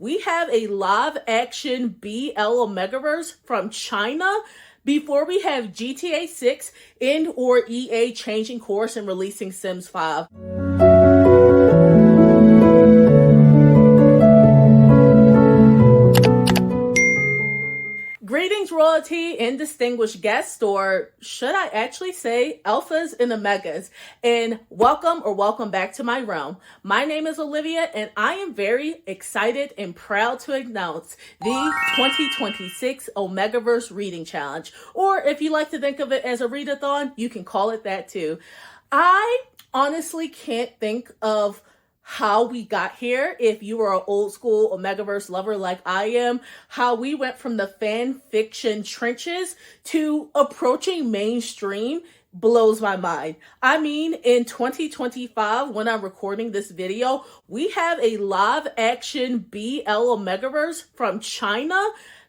we have a live action BL Omegaverse from China before we have GTA 6 and or EA changing course and releasing Sims 5. Greetings, royalty and distinguished guests, or should I actually say alphas and omegas, and welcome back to my realm. My name is Olivia, and I am very excited and proud to announce the 2026 Omegaverse Reading Challenge, or if you like to think of it as a readathon, you can call it that too. I honestly can't think of how we got here. If you are an old school Omegaverse lover like I am, how we went from the fan fiction trenches to approaching mainstream blows my mind. I mean, in 2025, when I'm recording this video, we have a live action BL Omegaverse from China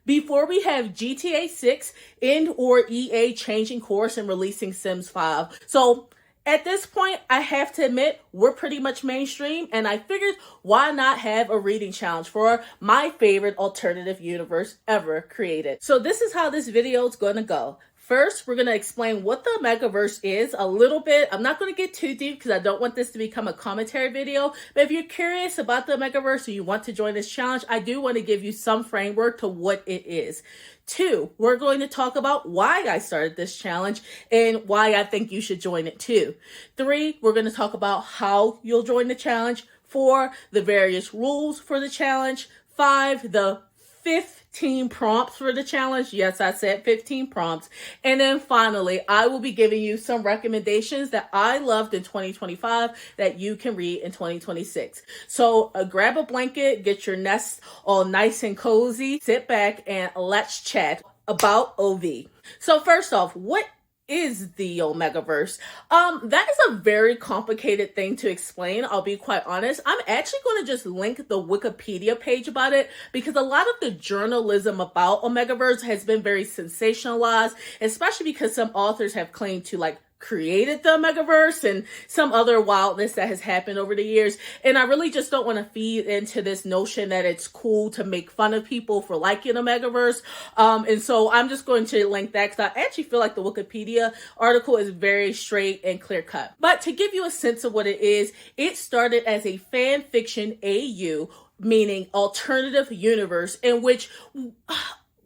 before we have GTA 6 and or EA changing course and releasing Sims 5. So at this point, I have to admit, we're pretty much mainstream, and I figured why not have a reading challenge for my favorite alternative universe ever created. So this is how this video is going to go. First, we're going to explain what the Omegaverse is a little bit. I'm not going to get too deep because I don't want this to become a commentary video. But if you're curious about the Omegaverse or you want to join this challenge, I do want to give you some framework to what it is. 2, we're going to talk about why I started this challenge and why I think you should join it too. 3, we're going to talk about how you'll join the challenge. 4, the various rules for the challenge. 5, the 15 prompts for the challenge. Yes, I said 15 prompts. And then finally, I will be giving you some recommendations that I loved in 2025 that you can read in 2026. So grab a blanket, get your nest all nice and cozy, sit back, and let's chat about OV. So first off, what is the Omegaverse? That is a very complicated thing to explain. I'll be quite honest. I'm actually going to just link the Wikipedia page about it because a lot of the journalism about Omegaverse has been very sensationalized, especially because some authors have claimed to created the Omegaverse and some other wildness that has happened over the years. And I really just don't want to feed into this notion that it's cool to make fun of people for liking Omegaverse. And so I'm just going to link that because I actually feel like the Wikipedia article is very straight and clear cut. But to give you a sense of what it is, it started as a fan fiction AU, meaning alternative universe, in which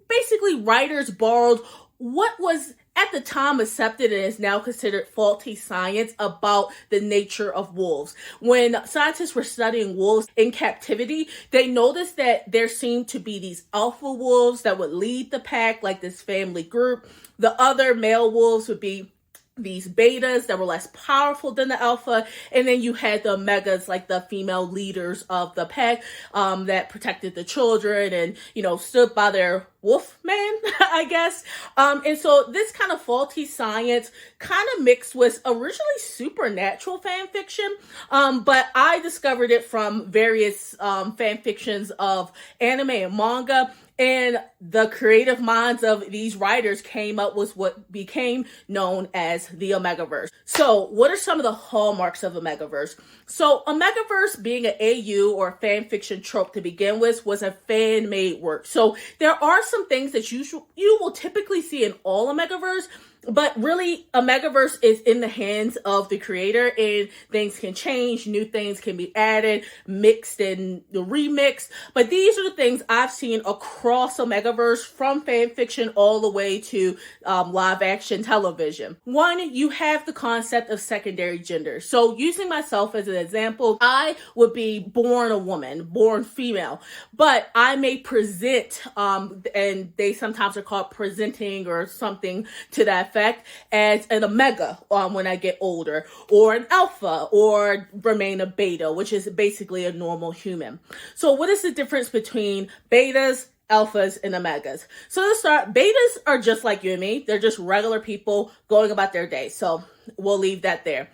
basically writers borrowed what was at the time accepted and is now considered faulty science about the nature of wolves. When scientists were studying wolves in captivity, they noticed that there seemed to be these alpha wolves that would lead the pack, like this family group. The other male wolves would be these betas that were less powerful than the alpha, and then you had the omegas, like the female leaders of the pack, that protected the children and stood by their wolf man, I guess. And so this kind of faulty science kind of mixed with originally supernatural fan fiction, but I discovered it from various fan fictions of anime and manga. And the creative minds of these writers came up with what became known as the Omegaverse. So what are some of the hallmarks of Omegaverse? So Omegaverse, being an AU or fan fiction trope to begin with, was a fan-made work. So there are some things that you will typically see in all Omegaverse, but really, Omegaverse is in the hands of the creator, and things can change, new things can be added, mixed and remixed. But these are the things I've seen across Omegaverse, from fan fiction all the way to live action television. 1, you have the concept of secondary gender. So using myself as an example, I would be born a woman, born female, but I may present, and they sometimes are called presenting or something to that effect, as an omega when I get older, or an alpha, or remain a beta, which is basically a normal human. So what is the difference between betas, alphas, and omegas? So to start, betas are just like you and me. They're just regular people going about their day. So we'll leave that there.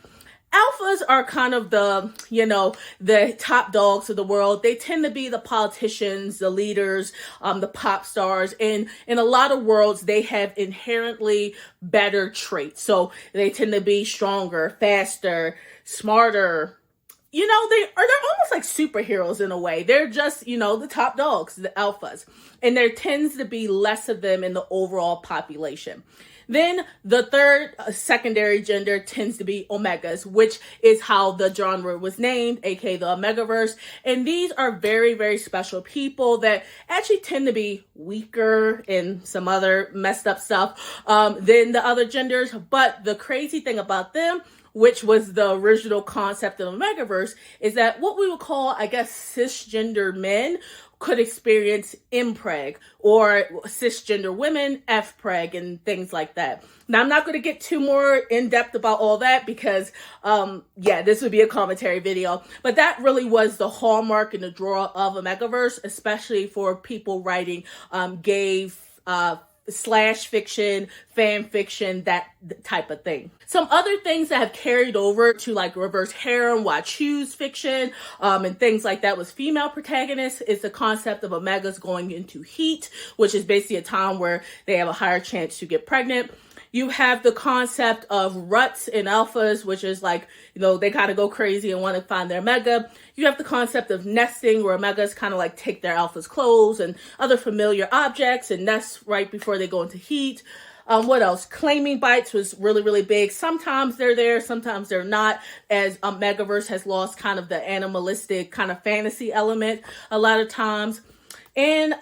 Alphas are kind of the top dogs of the world. They tend to be the politicians, the leaders, the pop stars. And in a lot of worlds, they have inherently better traits. So they tend to be stronger, faster, smarter, they're almost like superheroes in a way. They're just, the top dogs, the alphas. And there tends to be less of them in the overall population. Then the third secondary gender tends to be omegas, which is how the genre was named, aka the Omegaverse. And these are very, very special people that actually tend to be weaker and some other messed up stuff than the other genders. But the crazy thing about them, which was the original concept of the Omegaverse, is that what we would call, I guess, cisgender men could experience impreg, or cisgender women fpreg, and things like that. Now, I'm not going to get too more in depth about all that because, this would be a commentary video. But that really was the hallmark and the draw of Omegaverse, especially for people writing gay slash fiction, fan fiction, that type of thing. Some other things that have carried over to like reverse harem, Wachu's fiction, and things like that was female protagonists. Is the concept of omegas going into heat, which is basically a time where they have a higher chance to get pregnant. You have the concept of ruts and alphas, which is like, they gotta go crazy and want to find their omega. You have the concept of nesting, where omegas kind of like take their alphas' clothes and other familiar objects and nest right before they go into heat. What else? Claiming bites was really, really big. Sometimes they're there, sometimes they're not, as Omegaverse has lost kind of the animalistic kind of fantasy element a lot of times. And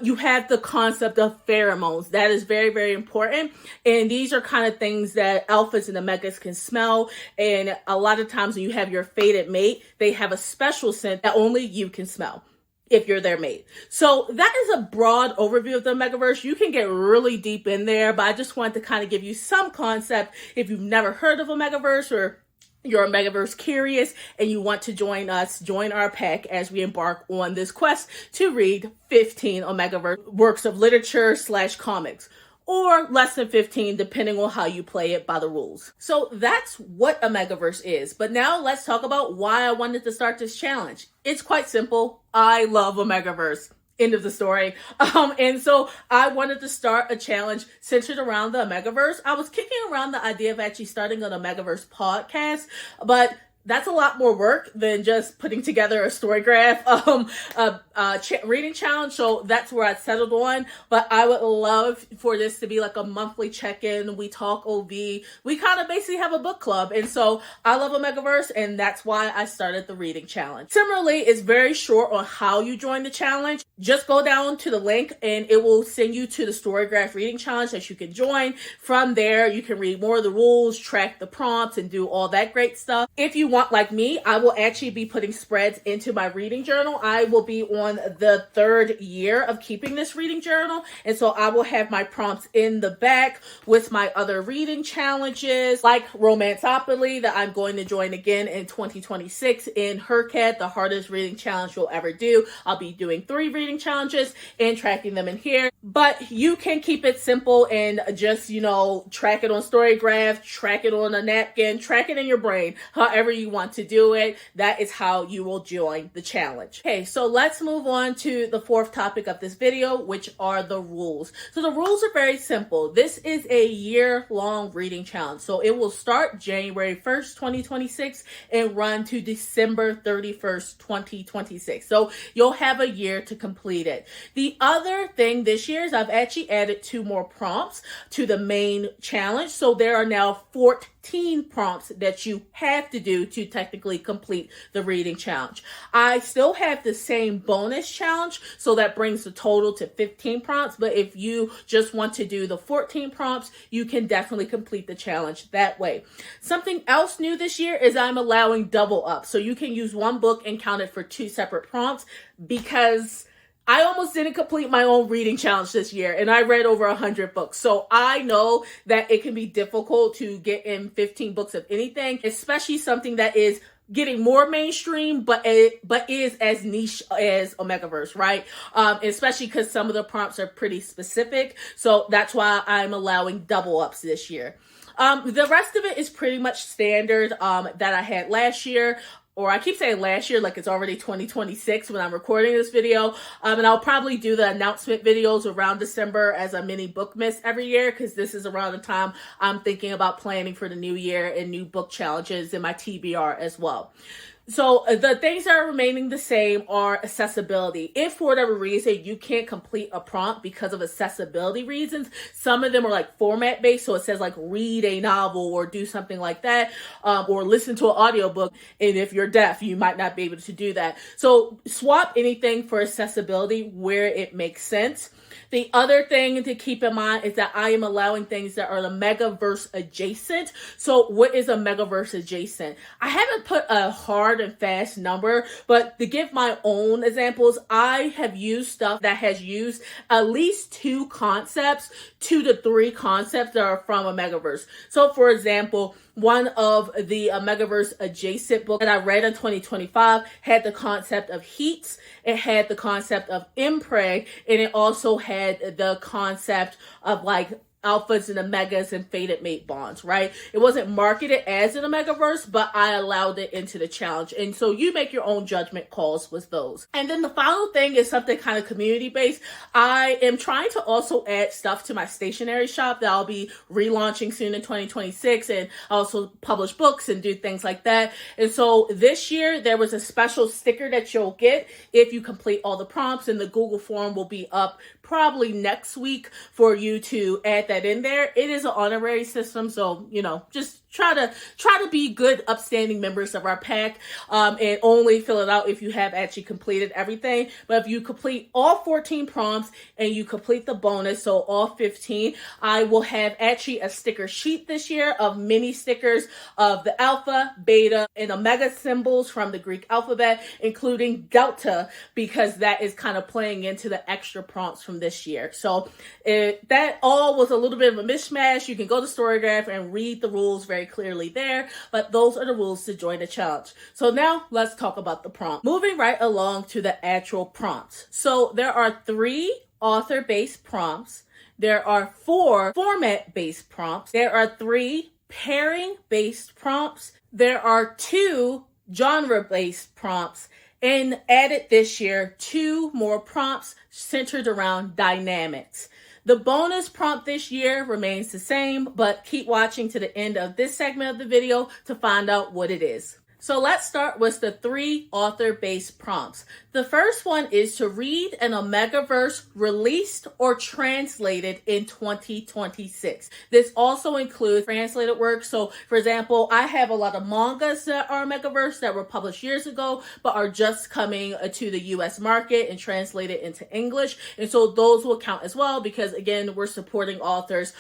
you have the concept of pheromones. That is very, very important. And these are kind of things that alphas and omegas can smell. And a lot of times when you have your fated mate, they have a special scent that only you can smell if you're their mate. So that is a broad overview of the Omegaverse. You can get really deep in there, but I just wanted to kind of give you some concept if you've never heard of Omegaverse, or you're Omegaverse curious and you want to join our pack as we embark on this quest to read 15 Omegaverse works of literature / comics, or less than 15, depending on how you play it by the rules. So that's what Omegaverse is. But now let's talk about why I wanted to start this challenge. It's quite simple. I love Omegaverse. End of the story. And so I wanted to start a challenge centered around the Omegaverse. I was kicking around the idea of actually starting an Omegaverse podcast, but that's a lot more work than just putting together a story graph reading challenge. So that's where I settled on. But I would love for this to be like a monthly check-in. We talk OV. We kind of basically have a book club. And so I love Omegaverse, and that's why I started the reading challenge. Similarly, it's very short on how you join the challenge. Just go down to the link and it will send you to the story graph reading challenge that you can join. From there, you can read more of the rules, track the prompts, and do all that great stuff. If you want, like me, I will actually be putting spreads into my reading journal. I will be on the 3rd year of keeping this reading journal. And so I will have my prompts in the back with my other reading challenges, like Romanceopoly, that I'm going to join again in 2026 in HERCAT, the hardest reading challenge you'll ever do. I'll be doing 3 reading challenges and tracking them in here. But you can keep it simple and just, track it on Storygraph, track it on a napkin, track it in your brain, however you want to do it. That is how you will join the challenge. Okay, so let's move on to the 4th topic of this video, which are the rules. So the rules are very simple. This is a year-long reading challenge. So it will start January 1st, 2026 and run to December 31st, 2026. So you'll have a year to complete it. The other thing this year is I've actually added 2 more prompts to the main challenge. So there are now 14 prompts that you have to do to technically complete the reading challenge. I still have the same bonus challenge, so that brings the total to 15 prompts. But if you just want to do the 14 prompts, you can definitely complete the challenge that way. Something else new this year is I'm allowing double up. So you can use one book and count it for 2 separate prompts, because I almost didn't complete my own reading challenge this year, and I read over 100 books. So I know that it can be difficult to get in 15 books of anything, especially something that is getting more mainstream, but is as niche as Omegaverse, right? Especially because some of the prompts are pretty specific. So that's why I'm allowing double ups this year. The rest of it is pretty much standard that I had last year. Or I keep saying last year like it's already 2026 when I'm recording this video. And I'll probably do the announcement videos around December as a mini book miss every year, because this is around the time I'm thinking about planning for the new year and new book challenges in my TBR as well. So the things that are remaining the same are accessibility. If for whatever reason you can't complete a prompt because of accessibility reasons, some of them are like format based. So it says like read a novel or do something like that, or listen to an audiobook. And if you're deaf, you might not be able to do that. So swap anything for accessibility where it makes sense. The other thing to keep in mind is that I am allowing things that are the Omegaverse adjacent. So what is a Omegaverse adjacent? I haven't put a hard and fast number, but to give my own examples, I have used stuff that has used at least 2 to 3 concepts that are from Omegaverse. So for example, one of the Omegaverse adjacent books that I read in 2025 had the concept of heats, it had the concept of impreg, and it also had the concept of like alphas and omegas and fated mate bonds, right? It wasn't marketed as an Omegaverse, but I allowed it into the challenge. And so you make your own judgment calls with those. And then the final thing is something kind of community based. I am trying to also add stuff to my stationery shop that I'll be relaunching soon in 2026, and also publish books and do things like that. And so this year there was a special sticker that you'll get if you complete all the prompts, and the Google form will be up probably next week for you to add that in there. It is an honorary system, so just try to be good, upstanding members of our pack, and only fill it out if you have actually completed everything. But if you complete all 14 prompts and you complete the bonus, so all 15, I will have actually a sticker sheet this year of mini stickers of the alpha, beta, and omega symbols from the Greek alphabet, including delta, because that is kind of playing into the extra prompts from this year. So that all was a little bit of a mishmash. You can go to Storygraph and read the rules very clearly there, but those are the rules to join the challenge. So now let's talk about the prompt. Moving right along to the actual prompts. So there are 3 author-based prompts. There are 4 format-based prompts. There are 3 pairing-based prompts. There are 2 genre-based prompts, and added this year 2 more prompts centered around dynamics. The bonus prompt this year remains the same, but keep watching to the end of this segment of the video to find out what it is. So let's start with the 3 author-based prompts. The first one is to read an Omegaverse released or translated in 2026. This also includes translated works. So, for example, I have a lot of mangas that are Omegaverse that were published years ago, but are just coming to the US market and translated into English. And so those will count as well, because again, we're supporting authors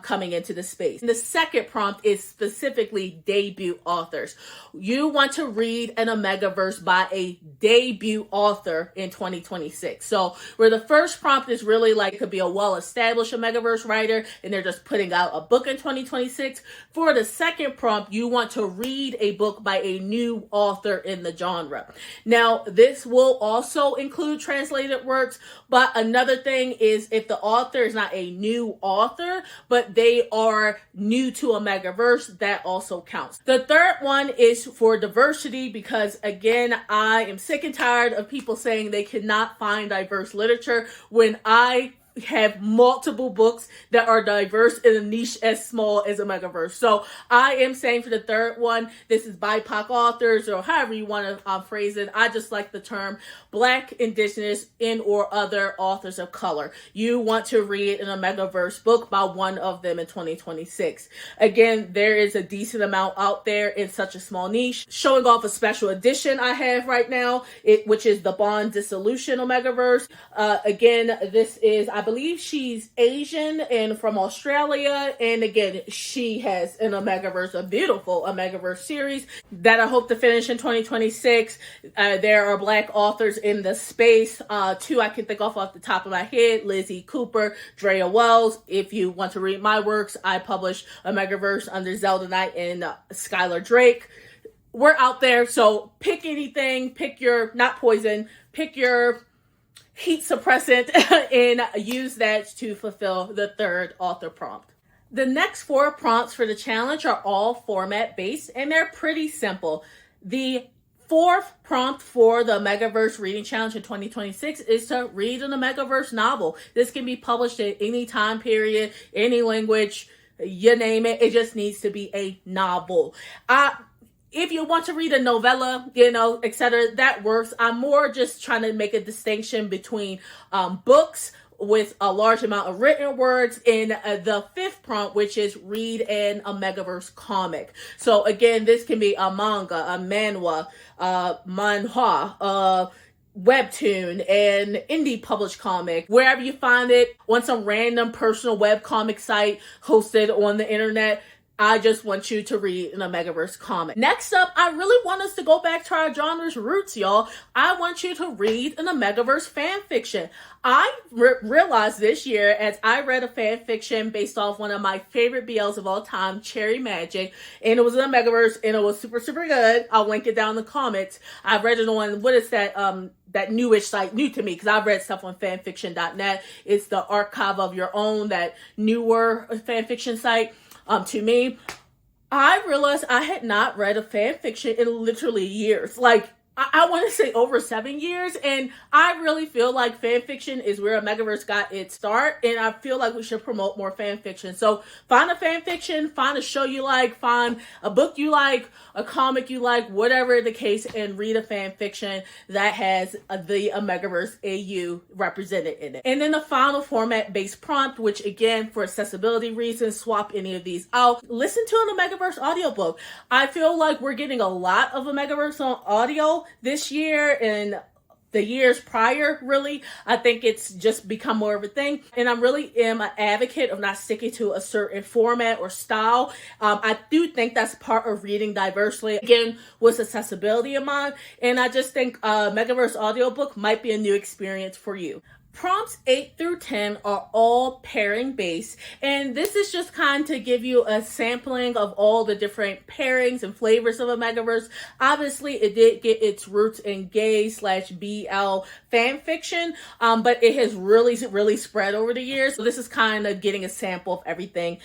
coming into the space. And the second prompt is specifically debut authors. You want to read an Omegaverse by a debut author in 2026. So where the first prompt is really like, it could be a well-established Omegaverse writer and they're just putting out a book in 2026. For the second prompt, you want to read a book by a new author in the genre. Now, this will also include translated works, but another thing is if the author is not a new author, but they are new to Omegaverse, that also counts. The third one is for diversity, because again, I am sick and tired of people saying they cannot find diverse literature when I have multiple books that are diverse in a niche as small as Omegaverse. So I am saying for the third one, this is BIPOC authors, or however you want to phrase it. I just like the term Black, Indigenous, and or other authors of color. You want to read an Omegaverse book by one of them in 2026. Again, there is a decent amount out there in such a small niche. Showing off a special edition I have right now, which is the Bond Dissolution Omegaverse. Again, this is, I believe she's Asian and from Australia. And again, she has an Omegaverse, a beautiful Omegaverse series that I hope to finish in 2026. There are Black authors in the space. 2 I can think off the top of my head: Lizzie Cooper, Drea Wells. If you want to read my works, I publish Omegaverse under Zelda Knight and Skylar Drake. We're out there, so pick anything, pick your, not poison, pick your heat suppressant and use that to fulfill the third author prompt. The next 4 prompts for the challenge are all format based, and they're pretty simple. The 4th prompt for the Omegaverse Reading Challenge in 2026 is to read an Omegaverse novel. This can be published at any time period, any language, you name it. It just needs to be a novel. if you want to read a novella, you know, etc., that works. I'm more just trying to make a distinction between books with a large amount of written words in the fifth prompt, which is read an Omegaverse comic. So again, this can be a manga, a manhwa, manhwa, webtoon, an indie published comic, wherever you find it, on some random personal web comic site hosted on the internet. I just want you to read an Omegaverse comic. Next up, I really want us to go back to our genre's roots, y'all. I want you to read an Omegaverse fan fiction. I realized this year as I read a fan fiction based off one of my favorite BLs of all time, Cherry Magic, and it was an Omegaverse, and it was super, super good. I'll link it down in the comments. I read it on, what is that, that newish site, new to me, because I've read stuff on fanfiction.net. It's the Archive of Your Own, that newer fanfiction site. To me, I realized I had not read a fan fiction in literally years. Like, I want to say over 7 years, and I really feel like fan fiction is where Omegaverse got its start, and I feel like we should promote more fan fiction. So find a fan fiction, find a show you like, find a book you like, a comic you like, whatever the case, and read a fan fiction that has the Omegaverse AU represented in it. And then the final format-based prompt, which again, for accessibility reasons, swap any of these out. Listen to an Omegaverse audiobook. I feel like we're getting a lot of Omegaverse on audio this year and the years prior, really. I think it's just become more of a thing. And I really am an advocate of not sticking to a certain format or style. I do think that's part of reading diversely, again, with accessibility in mind. And I just think Omegaverse audiobook might be a new experience for you. Prompts 8 through 10 are all pairing based, and this is just kind of to give you a sampling of all the different pairings and flavors of Omegaverse. Obviously, it did get its roots in gay/BL fan fiction, but it has really spread over the years. So this is kind of getting a sample of everything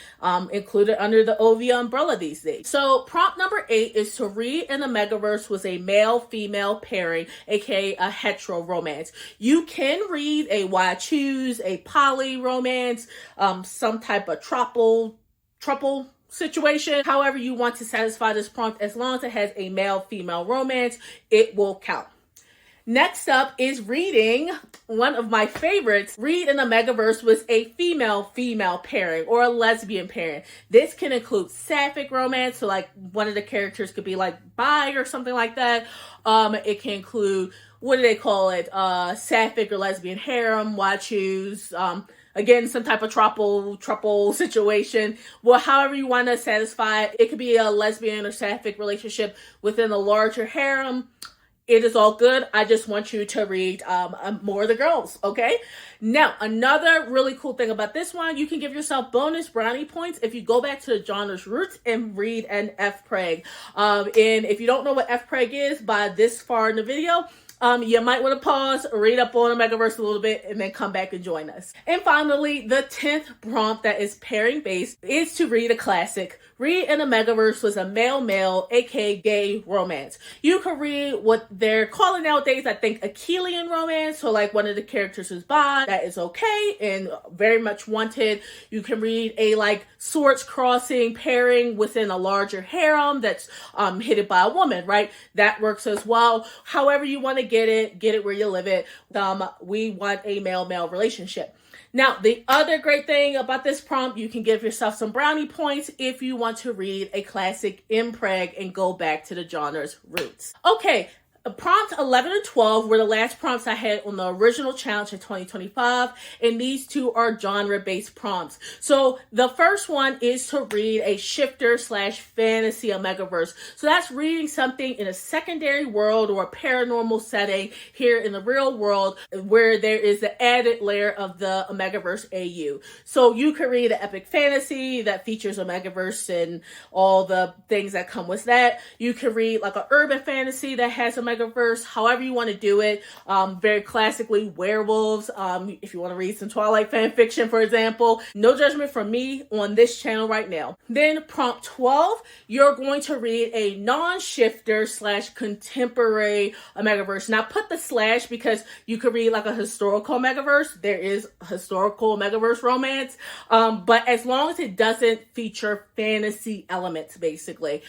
included under the OV umbrella these days. So prompt number 8 is to read an Omegaverse with a male-female pairing, aka a hetero romance. You can read a why choose, a poly romance, some type of trouble situation. However you want to satisfy this prompt, as long as it has a male-female romance, it will count. Next up is reading one of my favorites, read an Omegaverse with a female-female pairing or a lesbian pairing. This can include sapphic romance, so like one of the characters could be like bi or something like that. It can include, what do they call it? Sapphic or lesbian harem, why choose, again, some type of trouble situation. Well, however you want to satisfy it. It could be a lesbian or sapphic relationship within a larger harem. It is all good. I just want you to read more of the girls, okay? Now, another really cool thing about this one, you can give yourself bonus brownie points if you go back to the genre's roots and read an FPreg. And if you don't know what FPreg is by this far in the video, you might want to pause, read up on Omegaverse a little bit, and then come back and join us. And finally, the 10th prompt that is pairing based is to read a classic. Read an Omegaverse with a male-male, aka gay romance. You can read what they're calling nowadays, I think, Achillean romance. So like one of the characters is bi, that is okay and very much wanted. You can read a like swords crossing pairing within a larger harem that's headed by a woman, right? That works as well. However you want to get it where you live it. We want a male-male relationship. Now, the other great thing about this prompt, you can give yourself some brownie points if you want to read a classic MPreg and go back to the genre's roots. Okay, prompt 11 and 12 were the last prompts I had on the original challenge in 2025, and these two are genre-based prompts. So the first one is to read a shifter/fantasy Omegaverse. So that's reading something in a secondary world or a paranormal setting here in the real world where there is the added layer of the Omegaverse AU. So you could read an epic fantasy that features Omegaverse and all the things that come with that. You could read like an urban fantasy that has Omegaverse Omegaverse, however you want to do it. Very classically, werewolves. If you want to read some Twilight fan fiction, for example. No judgment from me on this channel right now. Then prompt 12, you're going to read a non-shifter / contemporary Omegaverse. Now put the slash because you could read like a historical Omegaverse. There is historical Omegaverse romance. But as long as it doesn't feature fantasy elements, basically.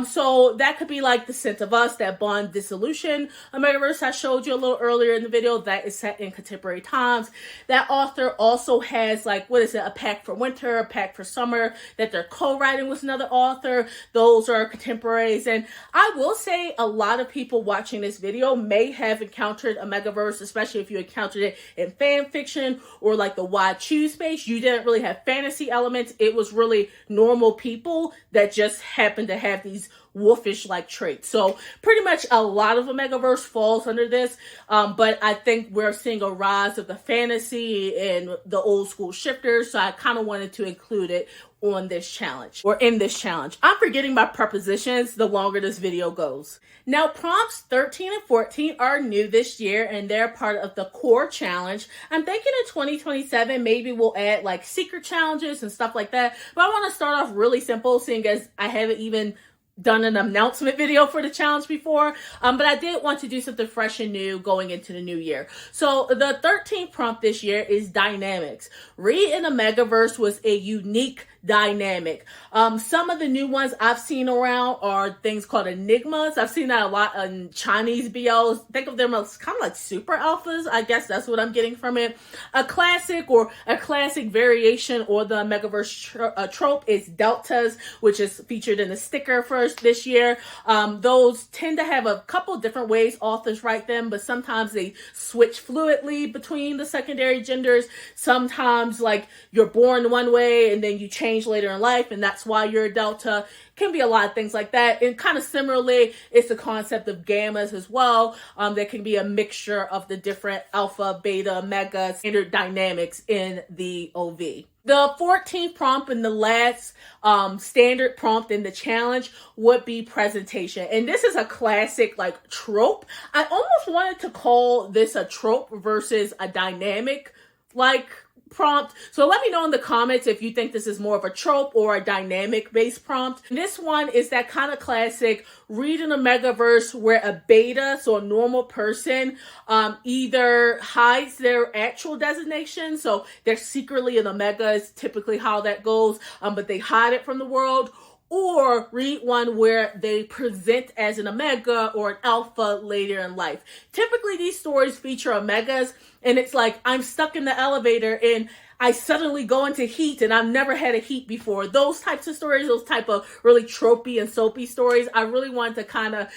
So that could be like The Scent of Us, that Bond Dissolution Omegaverse I showed you a little earlier in the video. That is set in contemporary times. That author also has like, what is it? A Pact for Winter, a Pact for Summer, that they're co-writing with another author. Those are contemporaries. And I will say a lot of people watching this video may have encountered Omegaverse, especially if you encountered it in fan fiction or like the Why Choose space. You didn't really have fantasy elements. It was really normal people that just happened to have these wolfish-like traits. So pretty much a lot of Omegaverse falls under this, but I think we're seeing a rise of the fantasy and the old school shifters, so I kind of wanted to include it on this challenge, or in this challenge. I'm forgetting my prepositions the longer this video goes. Now, prompts 13 and 14 are new this year, and they're part of the core challenge. I'm thinking in 2027, maybe we'll add like secret challenges and stuff like that, but I want to start off really simple, seeing as I haven't even done an announcement video for the challenge before, but I did want to do something fresh and new going into the new year. So the 13th prompt this year is dynamics. Read in Omegaverse was a unique dynamic. Some of the new ones I've seen around are things called enigmas. I've seen that a lot in Chinese BLs. Think of them as kind of like super alphas. I guess that's what I'm getting from it. A classic variation or the Omegaverse trope is deltas, which is featured in the sticker for this year. Those tend to have a couple different ways authors write them, but sometimes they switch fluidly between the secondary genders. Sometimes like you're born one way and then you change later in life, and that's why you're a delta. Can be a lot of things like that. And kind of similarly, it's the concept of gammas as well. There can be a mixture of the different alpha, beta, omega standard dynamics in the OV. The 14th prompt and the last standard prompt in the challenge would be presentation. And this is a classic like trope. I almost wanted to call this a trope versus a dynamic like prompt. So let me know in the comments if you think this is more of a trope or a dynamic based prompt. This one is that kind of classic read an Omegaverse where a beta, so a normal person, either hides their actual designation, so they're secretly an Omega is typically how that goes, but they hide it from the world, or read one where they present as an Omega or an Alpha later in life. Typically, these stories feature Omegas, and it's like, I'm stuck in the elevator and I suddenly go into heat and I've never had a heat before. Those types of stories, those type of really tropey and soapy stories, I really wanted to kind of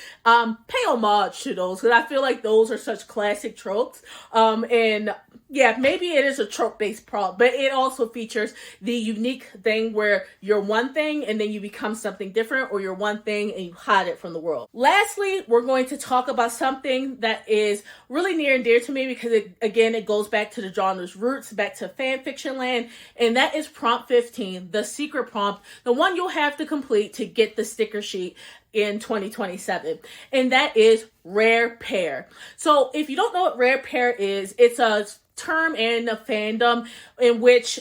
pay homage to those because I feel like those are such classic tropes. And yeah, maybe it is a trope-based prompt, but it also features the unique thing where you're one thing and then you become something different, or you're one thing and you hide it from the world. Lastly, we're going to talk about something that is really near and dear to me because it goes back to the genre's roots, back to fan fiction land, and that is prompt 15, the secret prompt, the one you'll have to complete to get the sticker sheet in 2027, and that is rare pair. So if you don't know what rare pair is, it's a term in the fandom in which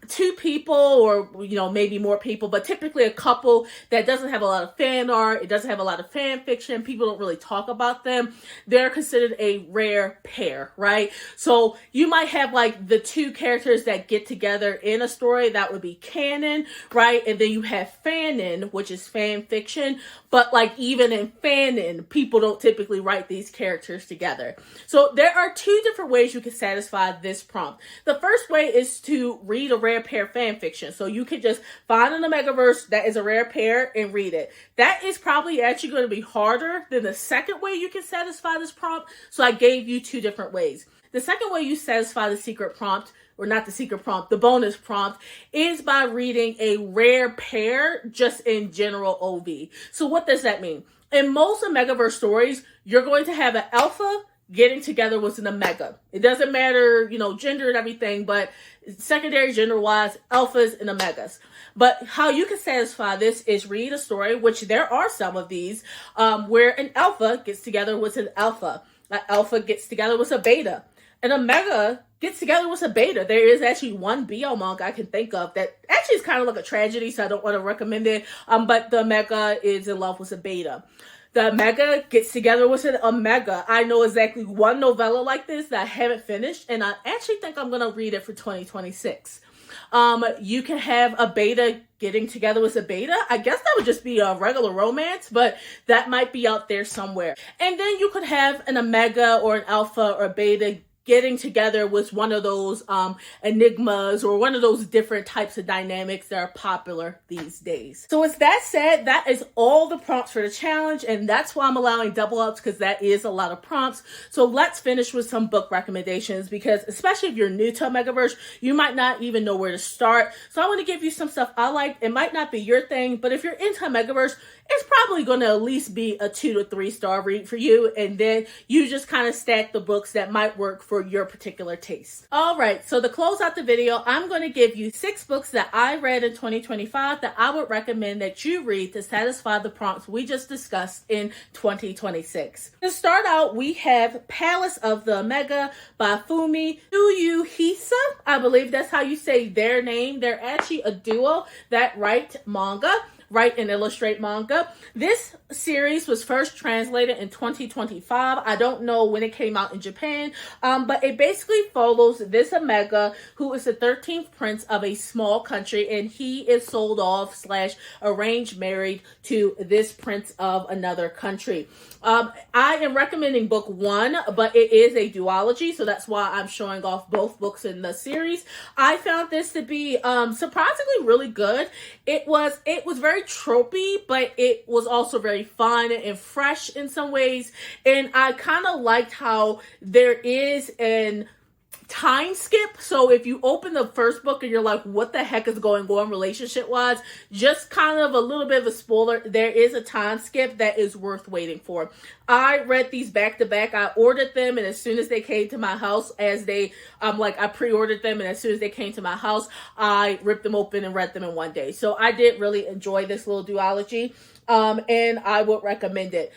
two people, or maybe more people, but typically a couple that doesn't have a lot of fan art, it doesn't have a lot of fan fiction, people don't really talk about them, they're considered a rare pair, right? So you might have like the two characters that get together in a story, that would be canon, right? And then you have fanon, which is fan fiction, but like even in fanon, people don't typically write these characters together. So there are two different ways you can satisfy this prompt. The first way is to read a rare pair fan fiction. So you could just find an Omegaverse that is a rare pair and read it. That is probably actually going to be harder than the second way you can satisfy this prompt. So I gave you two different ways. The second way you satisfy the secret prompt, or not the secret prompt, the bonus prompt, is by reading a rare pair just in general OV. So what does that mean? In most Omegaverse stories, you're going to have an alpha getting together was an Omega. It doesn't matter, gender and everything, but secondary gender-wise, alphas and Omegas. But how you can satisfy this is read a story, which there are some of these, where an alpha gets together with an alpha. An alpha gets together with a beta. An Omega gets together with a beta. There is actually one BL manga I can think of that actually is kind of like a tragedy, so I don't want to recommend it. But the Omega is in love with a beta. The Omega gets together with an Omega. I know exactly one novella like this that I haven't finished, and I actually think I'm going to read it for 2026. You can have a beta getting together with a beta. I guess that would just be a regular romance, but that might be out there somewhere. And then you could have an Omega or an alpha or a beta getting together with one of those enigmas or one of those different types of dynamics that are popular these days. So with that said, that is all the prompts for the challenge, and that's why I'm allowing double ups, because that is a lot of prompts. So let's finish with some book recommendations, because especially if you're new to Omegaverse, you might not even know where to start. So I want to give you some stuff I like. It might not be your thing, but if you're into Omegaverse, it's probably going to at least be a 2 to 3 star read for you, and then you just kind of stack the books that might work for your particular taste. All right, so to close out the video, I'm going to give you 6 books that I read in 2025 that I would recommend that you read to satisfy the prompts we just discussed in 2026. To start out, we have Palace of the Omega by Fumi Uyuhisa. I believe that's how you say their name. They're actually a duo that write and illustrate manga. This series was first translated in 2025. I don't know when it came out in Japan, but it basically follows this Omega, who is the 13th prince of a small country, and he is sold off / arranged married to this prince of another country. I am recommending book 1, but it is a duology, so that's why I'm showing off both books in the series. I found this to be surprisingly really good. It was very tropey, but it was also very fun and fresh in some ways. And I kind of liked how there is an time skip. So if you open the first book and you're like, what the heck is going on relationship wise, just kind of a little bit of a spoiler, there is a time skip that is worth waiting for. I read these back to back. I ordered them, and as soon as they came to my house, I pre-ordered them, and as soon as they came to my house, I ripped them open and read them in one day. So I did really enjoy this little duology. And I would recommend it.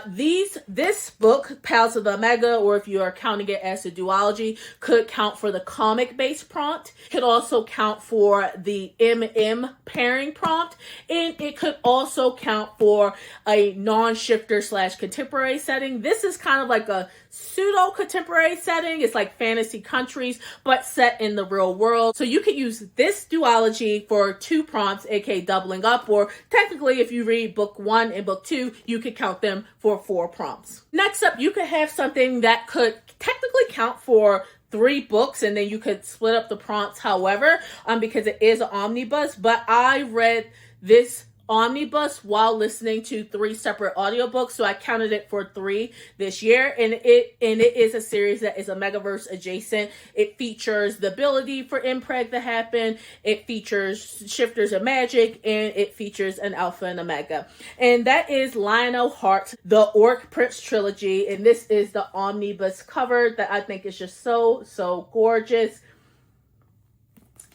This book, Palace of the Omega, or if you are counting it as a duology, could count for the comic-based prompt. Could also count for the MM pairing prompt, and it could also count for a non-shifter / contemporary setting. This is kind of like a pseudo contemporary setting. It's like fantasy countries, but set in the real world. So you can use this duology for 2 prompts, aka doubling up, or technically if you read book 1 and book 2, you could count them for 4 prompts. Next up, you could have something that could technically count for 3 books, and then you could split up the prompts however, because it is an omnibus. But I read this omnibus while listening to 3 separate audiobooks, so I counted it for 3 this year, and it is a series that is Omegaverse adjacent. It features the ability for impreg to happen, it features shifters of magic, and it features an alpha and omega, and that is Lionel Hart's The Orc Prince Trilogy, and this is the omnibus cover that I think is just so gorgeous.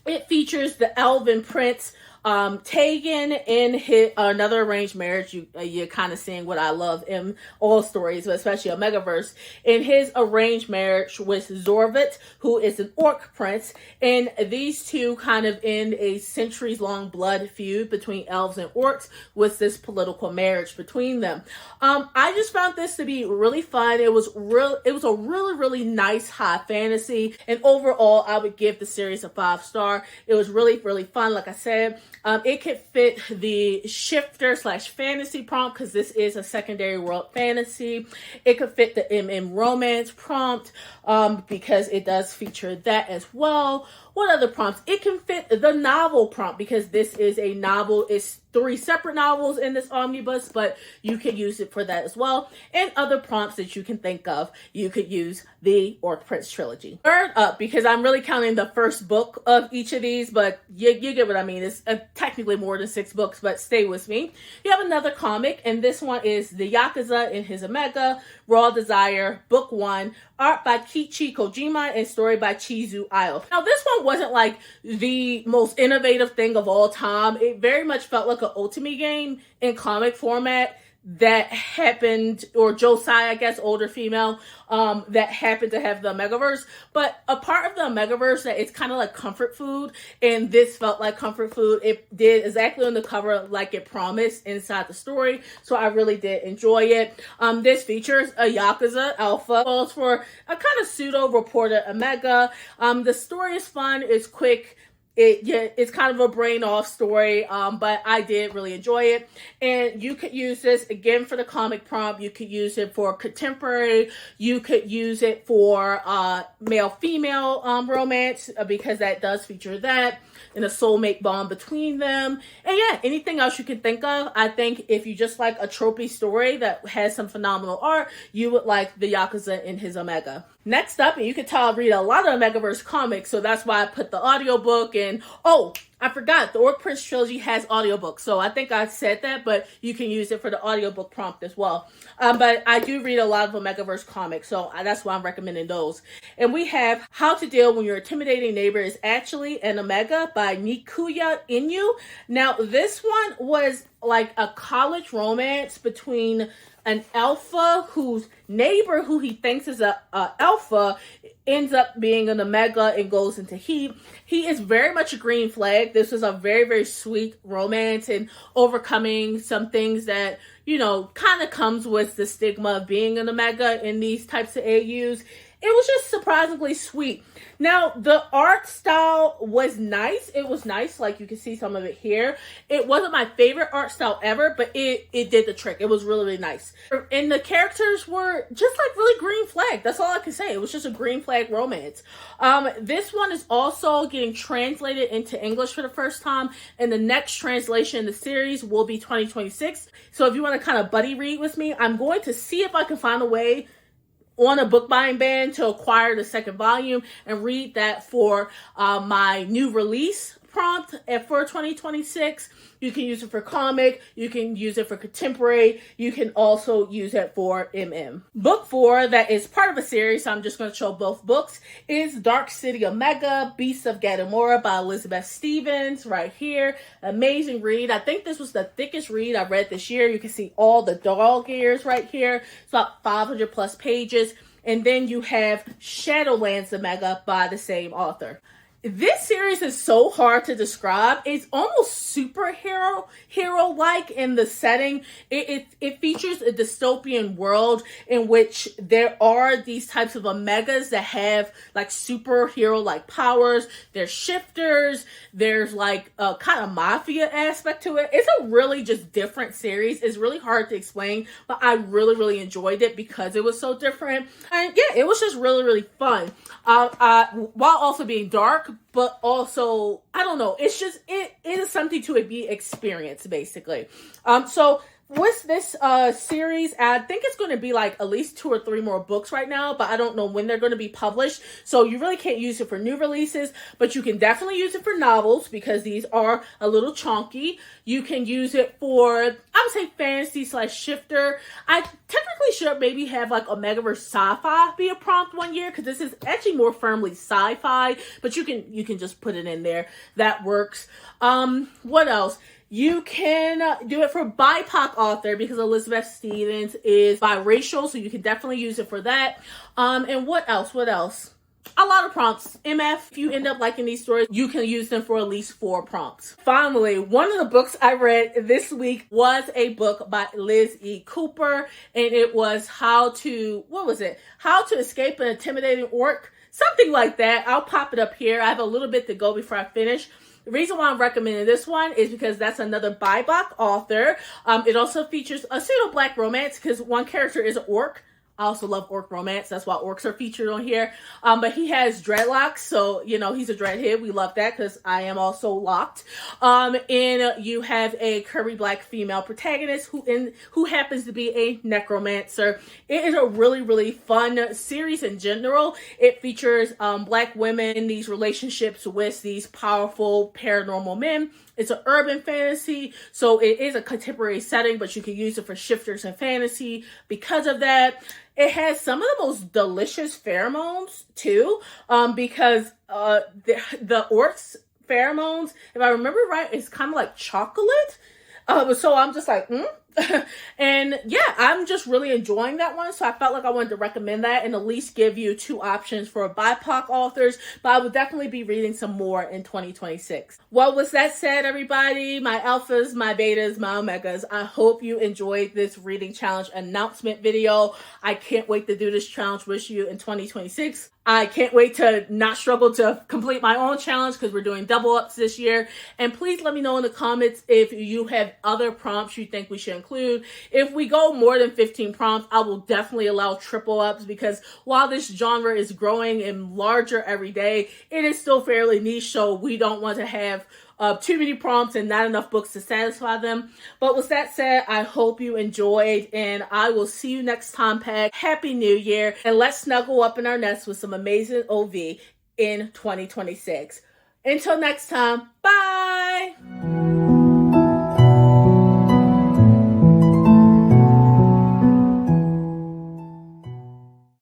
It features the elven prince Tegan in his another arranged marriage. You're kind of seeing what I love in all stories, but especially Omegaverse. In his arranged marriage with Zorvit, who is an orc prince, and these two kind of end a centuries-long blood feud between elves and orcs with this political marriage between them. I just found this to be really fun. It was a really nice high fantasy, and overall, I would give the series a 5-star. It was really fun. Like I said. It could fit the shifter / fantasy prompt, because this is a secondary world fantasy. It could fit the MM romance prompt, because it does feature that as well. What other prompts? It can fit the novel prompt, because this is a novel. It's 3 separate novels in this omnibus, but you can use it for that as well. And other prompts that you can think of, you could use the Orc Prince trilogy. Third up, because I'm really counting the first book of each of these, but you get what I mean. It's technically more than 6 books, but stay with me. You have another comic, and this one is The Yakuza in His Omega, Raw Desire, Book 1, art by Kiichi Kojima and story by Chizu Ayo. Now, this one wasn't like the most innovative thing of all time. It very much felt like an Ultimate game in comic format that happened, or Josai, I guess, older female, that happened to have the Omegaverse. But a part of the Omegaverse that it's kind of like comfort food, and this felt like comfort food. It did exactly on the cover like it promised inside the story, so I really did enjoy it. This features a Yakuza Alpha, calls for a kind of pseudo reporter Omega. The story is fun, it's quick. It's kind of a brain off story, but I did really enjoy it. And you could use this again for the comic prompt. You could use it for contemporary. You could use it for male-female romance, because that does feature that, and a soulmate bond between them. And yeah, anything else you can think of. I think if you just like a tropey story that has some phenomenal art, you would like the Yakuza in His Omega. Next up, and you can tell I read a lot of Omegaverse comics, so that's why I put the audiobook in. Oh, I forgot, the Orc Prince trilogy has audiobooks, so I think I said that, but you can use it for the audiobook prompt as well. But I do read a lot of Omegaverse comics, so that's why I'm recommending those. And we have How to Deal When Your Intimidating Neighbor is Actually an Omega by Nikuya Inu. Now, this one was like a college romance between an alpha whose neighbor, who he thinks is a alpha, ends up being an Omega and goes into heat. He is very much a green flag. This is a very, very sweet romance and overcoming some things that, you know, kind of comes with the stigma of being an Omega in these types of AUs. It was just surprisingly sweet. Now, the art style was nice. It was nice, like you can see some of it here. It wasn't my favorite art style ever, but it did the trick. It was really, really nice. And the characters were just like really green flag. That's all I can say. It was just a green flag romance. This one is also getting translated into English for the first time, and the next translation in the series will be 2026. So if you want to kind of buddy read with me, I'm going to see if I can find a way on a book buying ban to acquire the second volume and read that for my new release prompt for 2026. You can use it for comic, you can use it for contemporary, you can also use it for MM. Book 4, that is part of a series, so I'm just going to show both books, is Dark City Omega, Beasts of Gadamora by Elizabeth Stevens, right here. Amazing read. I think this was the thickest read I read this year. You can see all the dog ears right here. It's about 500 plus pages. And then you have Shadowlands Omega by the same author. This series is so hard to describe. It's almost hero-like in the setting. It features a dystopian world in which there are these types of Omegas that have like superhero-like powers. There's shifters. There's like a kind of mafia aspect to it. It's a really just different series. It's really hard to explain, but I really, really enjoyed it because it was so different. And yeah, it was just really, really fun. While also being dark, but also, I don't know, it's just, it is something to be experienced, basically. So with this series, I think it's going to be like at least 2 or 3 more books right now, but I don't know when they're going to be published. So you really can't use it for new releases, but you can definitely use it for novels because these are a little chunky. You can use it for, I would say, fantasy / shifter. I technically should maybe have like Omegaverse sci-fi be a prompt one year because this is actually more firmly sci-fi, but you can just put it in there. That works. What else? You can do it for BIPOC author because Elizabeth Stevens is biracial, so you can definitely use it for that. And what else? A lot of prompts. MF, if you end up liking these stories, you can use them for at least 4 prompts. Finally, one of the books I read this week was a book by Liz E. Cooper, and it was How to Escape an Intimidating Orc? Something like that. I'll pop it up here. I have a little bit to go before I finish. The reason why I'm recommending this one is because that's another BIPOC author. It also features a pseudo-black romance because one character is an orc. I also love orc romance. That's why orcs are featured on here. But he has dreadlocks, so you know he's a dreadhead. We love that because I am also locked. And you have a curvy black female protagonist who happens to be a necromancer. It is a really fun series in general. It features black women in these relationships with these powerful paranormal men. It's an urban fantasy, so it is a contemporary setting, but you can use it for shifters and fantasy because of that. It has some of the most delicious pheromones too, because the orcs pheromones, if I remember right, it's kind of like chocolate. So I'm just like, and yeah, I'm just really enjoying that one. So I felt like I wanted to recommend that and at least give you two options for BIPOC authors, but I will definitely be reading some more in 2026. Well, with that said, everybody, my alphas, my betas, my omegas, I hope you enjoyed this reading challenge announcement video. I can't wait to do this challenge with you in 2026. I can't wait to not struggle to complete my own challenge because we're doing double ups this year. And please let me know in the comments if you have other prompts you think we should include. If we go more than 15 prompts, I will definitely allow triple ups because while this genre is growing and larger every day, it is still fairly niche. So we don't want to have too many prompts and not enough books to satisfy them. But with that said, I hope you enjoyed and I will see you next time, Pack. Happy New Year, and let's snuggle up in our nest with some amazing OV in 2026. Until next time, bye!